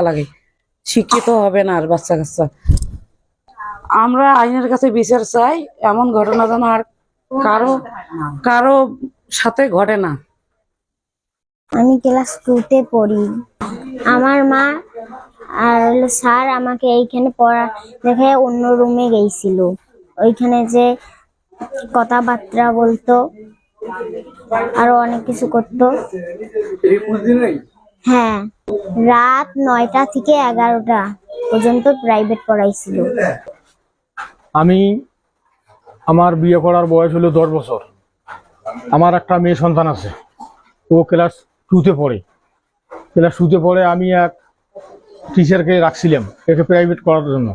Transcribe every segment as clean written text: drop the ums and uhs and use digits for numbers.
লাগে, শিক্ষিত হবে না আর বাচ্চা কাচ্চা। আমরা আইনের কাছে বিচার চাই, এমন ঘটনা যেন আর কারো কারো সাথে ঘটে না। আমি ক্লাস 2-তে পড়ি। আমার মা আর স্যার আমাকে এইখানে পড়া দেখে অন্য রুমে গেছিল। ওইখানে যে কথাবার্তা বলতো, আরো অনেক কিছু করতো। হ্যাঁ, রাত 9টা থেকে 11টা পর্যন্ত প্রাইভেট পড়াইছিল। আমার বিয়ে করার বয়স হলো 10 বছর। আমার একটা মেয়ে সন্তান আছে, ও ক্লাস 2-তে পড়ে। ক্লাস 2-তে পড়ে আমি এক টিচারকে রাখছিলাম একে প্রাইভেট করার জন্য।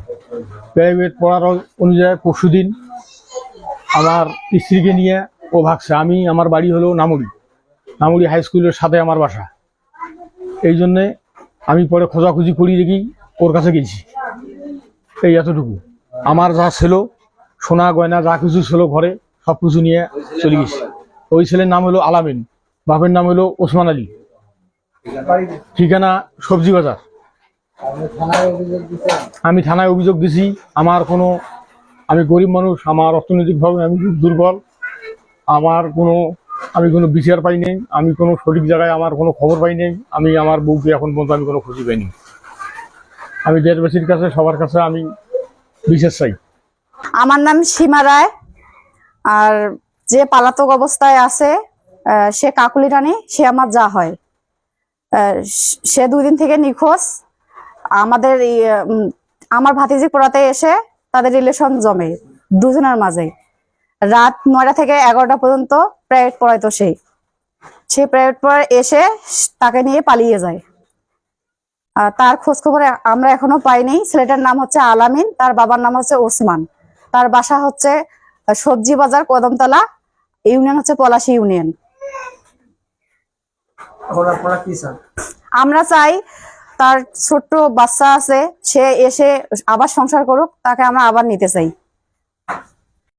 প্রাইভেট পড়ার অনুযায়ী পরশুদিন আমার স্ত্রীকে নিয়ে ও ভাগছে। আমার বাড়ি হলো নামুরি হাই স্কুলের সাথে আমার বাসা। এই জন্যে আমি পরে খোঁজাখুঁজি করি দেখি ওর কাছে গেছি। এই এতটুকু আমার যা ছিল, সোনা গয়না যা কিছু ছিল ঘরে, সব কিছু নিয়ে চলে গেছি। ওই ছেলের নাম হলো আলামিন, বাপের নাম হলো ওসমান আলী, ঠিকানা সবজি বাজার। আমি থানায় অভিযোগ দিছি। আমি গরিব মানুষ, আমার অর্থনৈতিকভাবে আমি দুর্বল, আমি কোনো বিচার পাই নাই, আমি কোনো সঠিক জায়গায় আমার কোনো খবর পাই নাই। আমার বউকে এখন পর্যন্ত আমি কোনো খুঁজি পাইনি। আমি দেশবাসীর কাছে, সবার কাছে আমি বিচার চাই। আমার নাম সীমা রায়। আর যে পলাতক অবস্থায় আছে সে কাকুলি রানী, সে আমার যা হয়। সে 2 দিন থেকে নিখোঁজ। আমার ভাতিজি পড়াতে এসে তাদের রিলেশন জমে দুজনের মাঝে। রাত 9টা থেকে 11টা পর্যন্ত প্রাইভেট পড়াইতো। সে প্রাইভেট পড়ায় এসে তাকে নিয়ে পালিয়ে যায়। তার খোঁজ খবর আমরা এখনো পাইনি। ছেলেটার নাম হচ্ছে আলামিন, তার বাবার নাম হচ্ছে ওসমান। তার বাসা হচ্ছে সবজি বাজার, কদমতলা, ইউনিয়ন হচ্ছে পলাশী ইউনিয়ন। আমরা চাই তার ছোট্ট বাচ্চা আছে, সে এসে আবার সংসার করুক, তাকে আমরা আবার নিতে চাই।